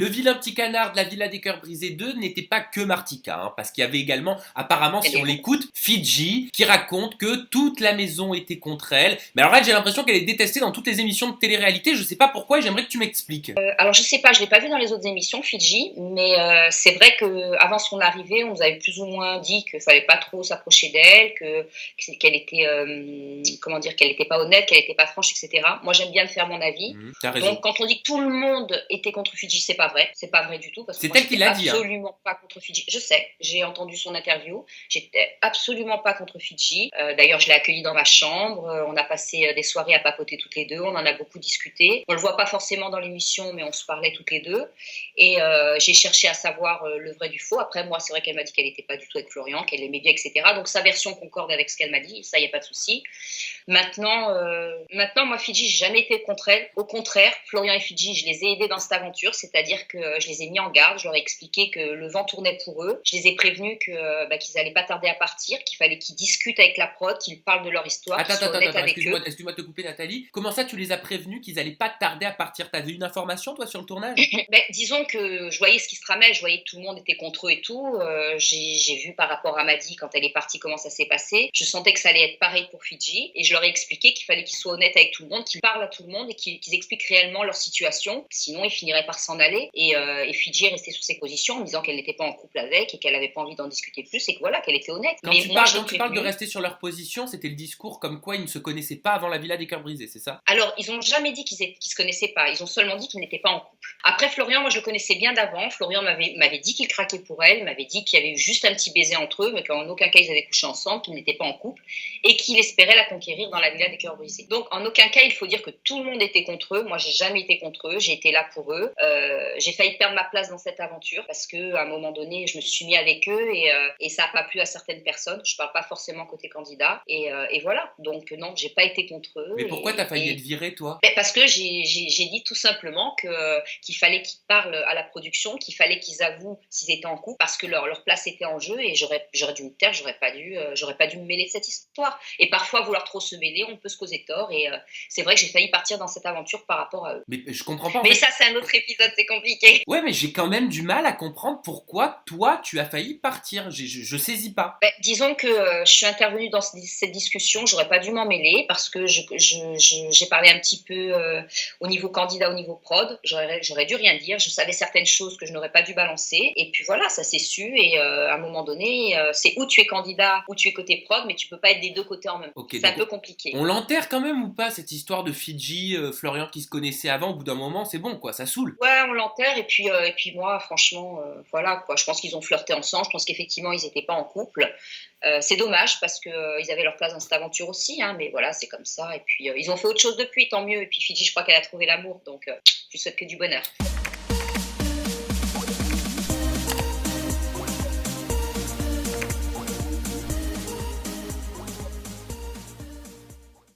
le vilain petit canard de la Villa des Cœurs Brisés 2 n'était pas que Martika, hein, parce qu'il y avait également, apparemment, si on l'écoute, Fidji, qui raconte que toute la maison était contre elle. Mais alors elle, j'ai l'impression qu'elle est détestée dans toutes les émissions de télé-réalité, je sais pas pourquoi et j'aimerais que tu m'expliques. Alors je sais pas, je l'ai pas vu dans les autres émissions, Fidji, mais c'est vrai que avant son arrivée, on nous avait plus ou moins dit qu'il fallait pas trop s'approcher d'elle, qu'elle était, comment dire, qu'elle était pas honnête, qu'elle était pas franche, etc. Moi, j'aime bien me faire mon avis. T'as raison. Donc, quand on dit que tout le monde était contre Fidji, c'est pas vrai du tout, parce que c'est moi, elle qui l'a dit. Absolument pas contre Fidji. Je sais, j'ai entendu son interview. J'étais absolument pas contre Fidji. D'ailleurs, je l'ai accueillie dans ma chambre. On a passé des soirées à papoter toutes les deux. On en a beaucoup discuté. On le voit pas forcément dans l'émission, mais on se parlait toutes les deux. Et j'ai cherché à savoir le vrai du faux. Après, moi, c'est vrai qu'elle m'a dit qu'elle n'était pas du tout avec Florian, qu'elle l'aimait bien, etc. Donc, sa version concorde avec ce qu'elle m'a dit. Ça, y a pas de souci. Maintenant, moi, Fidji, j'ai jamais été contre elle. Au contraire, Florian et Fidji, je les ai aidés dans cette aventure, c'est-à-dire que je les ai mis en garde, je leur ai expliqué que le vent tournait pour eux, je les ai prévenus qu'ils allaient pas tarder à partir, qu'il fallait qu'ils discutent avec la prod, qu'ils parlent de leur histoire, Attends, excuse-moi de te couper, Nathalie. Comment ça, tu les as prévenus qu'ils allaient pas tarder à partir? T'avais une information, toi, sur le tournage? Disons que je voyais ce qui se tramait, je voyais que tout le monde était contre eux et tout. J'ai vu par rapport à Maddy, quand elle est partie, comment ça s'est passé. Je sentais que ça allait être pareil pour Fidji, et je leur ai expliqué qu'il fallait qu'ils soient honnêtes avec tout le monde, qu'ils parlent à tout le monde et qu'ils expliquent réellement leur situation. Sinon, ils finiraient par s'en aller. Et Fidji est restée sur ses positions en disant qu'elle n'était pas en couple avec et qu'elle n'avait pas envie d'en discuter plus et que voilà, qu'elle était honnête. Quand tu parles de rester sur leur position, c'était le discours comme quoi ils ne se connaissaient pas avant la Villa des Cœurs Brisés, c'est ça? Alors, ils n'ont jamais dit qu'ils se connaissaient pas. Ils ont seulement dit qu'ils n'étaient pas en couple. Après, Florian, moi, je le connaissais bien d'avant. Florian m'avait dit qu'il craquait pour elle, m'avait dit qu'il y avait eu juste un petit baiser entre eux, mais qu'en aucun cas ils avaient couché ensemble, qu'ils n'étaient pas en couple et qu'il espérait la conquérir dans la Villa des Cœurs Brisés. Donc, en aucun cas, il faut dire que tout le monde était contre eux. Moi, j'ai jamais été contre eux. J'ai été là pour eux. J'ai failli perdre ma place dans cette aventure parce que à un moment donné, je me suis mis avec eux et ça n'a pas plu à certaines personnes. Je parle pas forcément côté candidat et voilà. Donc non, j'ai pas été contre eux. Mais pourquoi t'as failli être virée, toi? Parce que j'ai dit tout simplement qu'il fallait qu'ils parlent à la production, qu'il fallait qu'ils avouent s'ils étaient en couple parce que leur place était en jeu et j'aurais dû me taire, j'aurais pas dû me mêler de cette histoire. Et parfois, vouloir trop se mêler, on peut se causer tort et c'est vrai que j'ai failli partir dans cette aventure par rapport à eux. Mais je comprends pas. Mais ça, c'est un autre épisode, c'est compliqué. Ouais, mais j'ai quand même du mal à comprendre pourquoi toi, tu as failli partir. Je saisis pas. Disons que je suis intervenue dans cette discussion, j'aurais pas dû m'en mêler parce que j'ai parlé un petit peu au niveau candidat, au niveau prod. J'aurais dû rien dire. Je savais certaines choses que je n'aurais pas dû balancer. Et puis voilà, ça s'est su. Et à un moment donné, c'est où tu es candidat, ou tu es côté prod, mais tu peux pas être des deux côtés en même temps. C'est un peu compliqué. On l'enterre quand même ou pas, cette histoire de Fidji, Florian qui se connaissait avant, au bout d'un moment, c'est bon quoi, ça saoule. Ouais, on l'enterre. Et puis moi, franchement, voilà quoi. Je pense qu'ils ont flirté ensemble. Je pense qu'effectivement, ils n'étaient pas en couple. C'est dommage parce qu'ils avaient leur place dans cette aventure aussi, hein, mais voilà, c'est comme ça. Et puis ils ont fait autre chose depuis, tant mieux. Et puis Fidji, je crois qu'elle a trouvé l'amour, donc je lui souhaite que du bonheur.